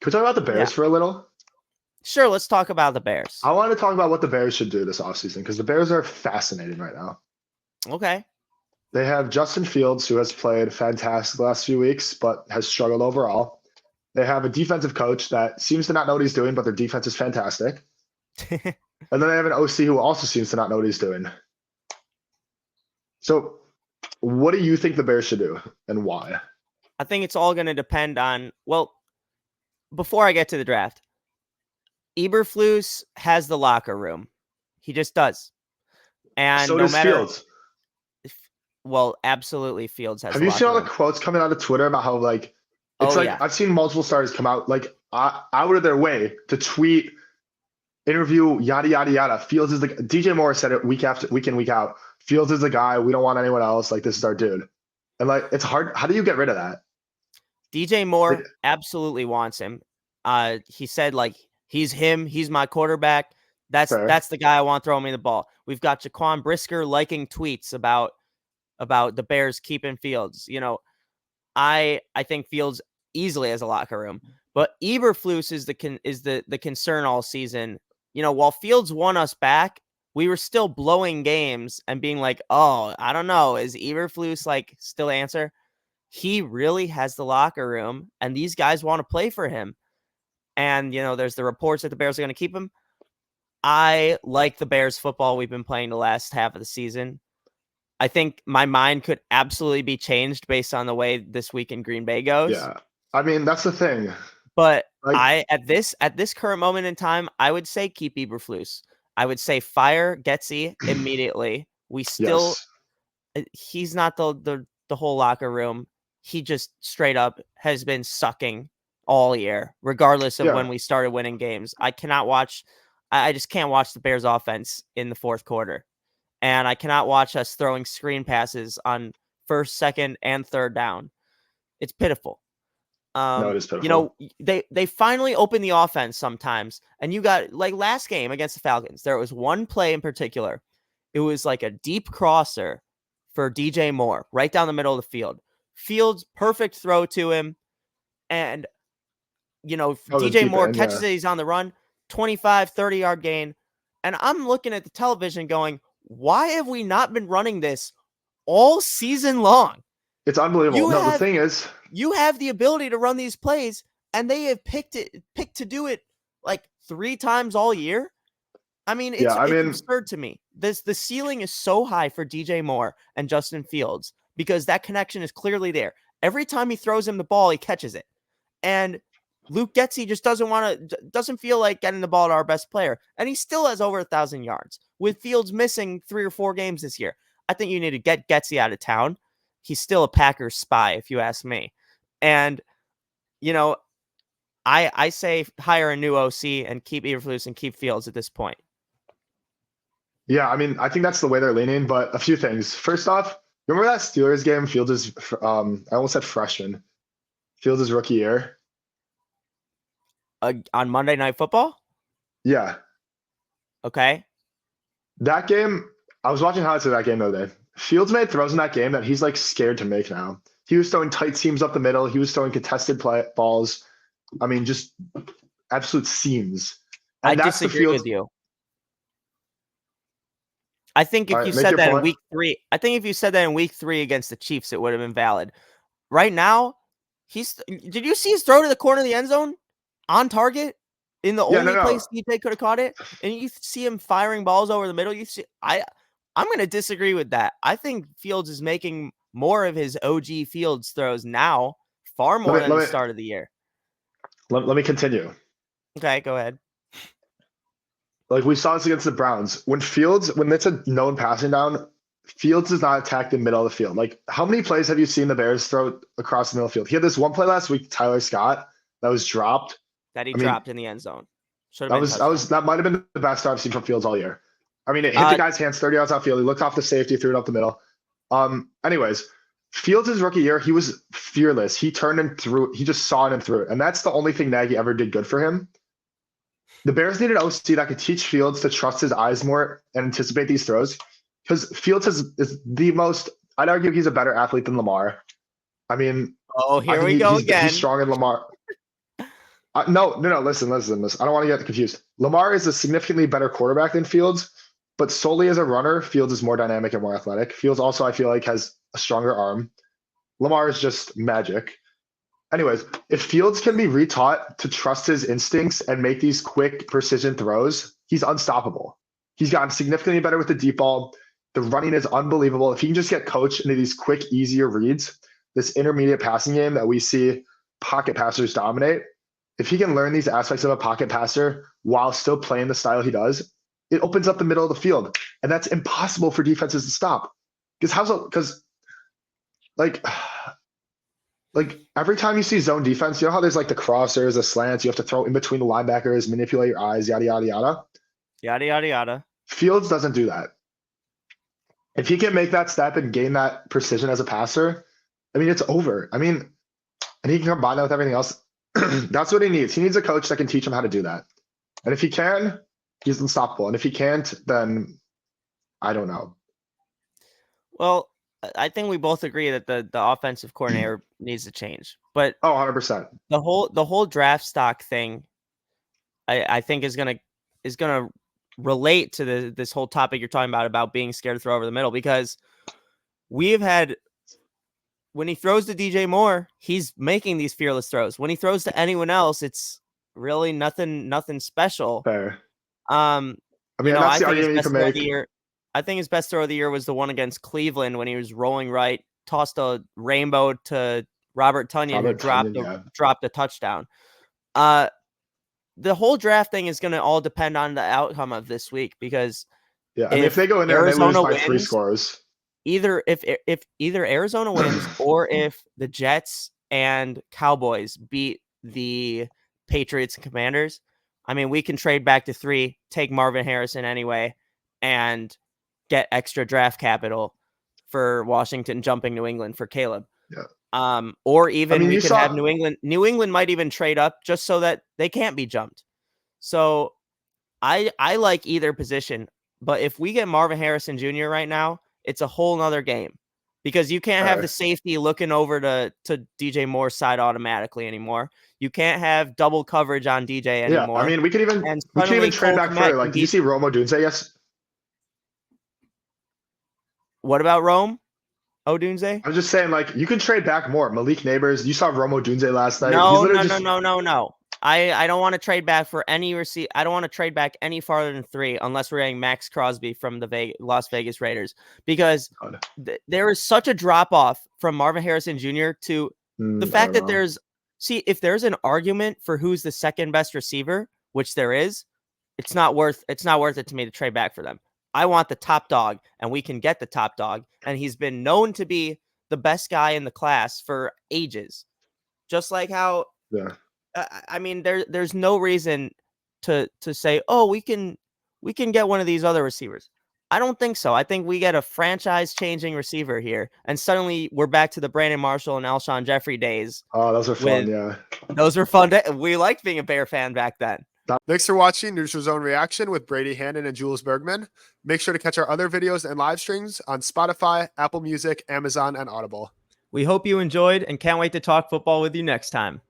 we talk about the Bears for a little? Sure, let's talk about the Bears. I want to talk about what the Bears should do this offseason because the Bears are fascinating right now. Okay. They have Justin Fields, who has played fantastic the last few weeks, but has struggled overall. They have a defensive coach that seems to not know what he's doing, but their defense is fantastic. And then they have an OC who also seems to not know what he's doing. So what do you think the Bears should do and why? I think it's all going to depend on, well, before I get to the draft, Eberflus has the locker room. He just does. And so does Fields. Well, absolutely, Fields has. Have you seen all the quotes coming out of Twitter about how like it's I've seen multiple starters come out like out of their way to tweet, interview, yada yada yada. Fields is like DJ Moore said it week in, week out. Fields is the guy. We don't want anyone else. Like this is our dude. And like it's hard. How do you get rid of that? DJ Moore absolutely wants him. He said like he's him. He's my quarterback. That's the guy I want throwing me the ball. We've got Jaquan Brisker liking tweets about the Bears keeping Fields. You know, I think Fields easily has a locker room, but Eberflus is the concern all season. You know, while Fields won us back, we were still blowing games and being like, oh, I don't know, is Eberflus like still answer? He really has the locker room, and these guys want to play for him. And you know, there's the reports that the Bears are going to keep him. I like the Bears football we've been playing the last half of the season. I think my mind could absolutely be changed based on the way this week in Green Bay goes. Yeah. I mean, that's the thing. But like, at this current moment in time, I would say keep Eberflus. I would say fire Getsy immediately. We still he's not the whole locker room. He just straight up has been sucking all year, regardless of when we started winning games. I just can't watch the Bears offense in the fourth quarter. And I cannot watch us throwing screen passes on first, second, and third down. It's pitiful. No, it is pitiful. You know, they finally open the offense sometimes. And you got, like last game against the Falcons, there was one play in particular. It was like a deep crosser for DJ Moore right down the middle of the field. Fields, perfect throw to him. And, you know, DJ Moore catches it. He's on the run, 25, 30-yard gain. And I'm looking at the television going, why have we not been running this all season long? It's unbelievable. The thing is, you have the ability to run these plays, and they have picked to do it like 3 times all year. I mean, it's absurd to me. The ceiling is so high for DJ Moore and Justin Fields because that connection is clearly there. Every time he throws him the ball, he catches it. And Luke Getsy just doesn't feel like getting the ball to our best player. And he still has over 1,000 yards with Fields missing 3 or 4 games this year. I think you need to get Getsy out of town. He's still a Packers spy, if you ask me. And, you know, I say hire a new OC and keep Eberflus and keep Fields at this point. Yeah, I mean, I think that's the way they're leaning, but a few things. First off, remember that Steelers game? Fields is, I almost said freshman. Fields is rookie year. On Monday Night Football? Yeah. Okay. That game, I was watching highlights of that game the other day. Fields made throws in that game that he's like scared to make now. He was throwing tight seams up the middle. He was throwing contested balls. I mean, just absolute seams. And I disagree with you. I think if you said that in week 3, week 3 against the Chiefs, it would have been valid. Right now, did you see his throw to the corner of the end zone on target in the only place they could have caught it? And you see him firing balls over the middle. I'm going to disagree with that. I think Fields is making more of his OG Fields throws now, far more than the start of the year. Let me continue. Okay, go ahead. Like we saw this against the Browns. When it's a known passing down, Fields does not attack the middle of the field. Like how many plays have you seen the Bears throw across the middle of the field? He had this one play last week, Tyler Scott, that was dropped. That he dropped in the end zone. That might have been the best I've seen from Fields all year. I mean, it hit the guy's hands 30 yards outfield. He looked off the safety, threw it up the middle. Anyways, Fields' rookie year, he was fearless. He turned and threw. He just saw it and threw it. And that's the only thing Nagy ever did good for him. The Bears need an OC that could teach Fields to trust his eyes more and anticipate these throws. Because Fields is the most, I'd argue he's a better athlete than Lamar. I mean, here we go again. He's strong in Lamar. No. Listen. I don't want to get confused. Lamar is a significantly better quarterback than Fields, but solely as a runner, Fields is more dynamic and more athletic. Fields also, I feel like, has a stronger arm. Lamar is just magic. Anyways, if Fields can be retaught to trust his instincts and make these quick precision throws, he's unstoppable. He's gotten significantly better with the deep ball. The running is unbelievable. If he can just get coached into these quick, easier reads, this intermediate passing game that we see pocket passers dominate, if he can learn these aspects of a pocket passer while still playing the style he does, it opens up the middle of the field. And that's impossible for defenses to stop. Because like every time you see zone defense, you know how there's like the crossers, the slants, you have to throw in between the linebackers, manipulate your eyes, yada, yada, yada. Yada, yada, yada. Fields doesn't do that. If he can make that step and gain that precision as a passer, I mean, it's over. I mean, and he can combine that with everything else. That's what he needs. He needs a coach that can teach him how to do that. And if he can, he's unstoppable. And if he can't, then I don't know. Well, I think we both agree that the offensive coordinator needs to change. But 100%. The whole draft stock thing, I think is gonna relate to this whole topic you're talking about being scared to throw over the middle, because we've had, when he throws to DJ Moore, he's making these fearless throws. When he throws to anyone else, it's really nothing special. Fair. I mean, that's the argument you can make. I think his best throw of the year was the one against Cleveland when he was rolling right, tossed a rainbow to Robert Tonyan, who dropped a touchdown. The whole draft thing is going to all depend on the outcome of this week, because if they go in there and they lose by 3 scores, either Arizona wins or if the Jets and Cowboys beat the Patriots and Commanders, I mean, we can trade back to 3, take Marvin Harrison anyway, and get extra draft capital for Washington jumping New England for Caleb. Yeah. Or even we could have New England. New England might even trade up just so that they can't be jumped. So I like either position, but if we get Marvin Harrison Jr. right now, it's a whole nother game, because you can't have the safety looking over to DJ Moore's side automatically anymore. You can't have double coverage on DJ anymore. Yeah, I mean, we could even trade back further. Like, did you see Rome Odunze? Yes. What about Rome Odunze? I'm just saying, like, you can trade back more. Malik Neighbors, you saw Rome Odunze last night. No. I don't want to trade back for any receipt. I don't want to trade back any farther than 3 unless we're getting Max Crosby from the Las Vegas Raiders, because there is such a drop off from Marvin Harrison Jr. to the fact that if there's an argument for who's the second best receiver, which there is, it's not worth it to me to trade back for them. I want the top dog, and we can get the top dog. And he's been known to be the best guy in the class for ages. Just like how, I mean, there's no reason to say, oh, we can get one of these other receivers. I don't think so. I think we get a franchise-changing receiver here, and suddenly we're back to the Brandon Marshall and Alshon Jeffrey days. Oh, those were fun, Those were fun. We liked being a Bear fan back then. Thanks for watching Neutral Zone Reaction with Brady Hannon and Jules Bergman. Make sure to catch our other videos and live streams on Spotify, Apple Music, Amazon, and Audible. We hope you enjoyed and can't wait to talk football with you next time.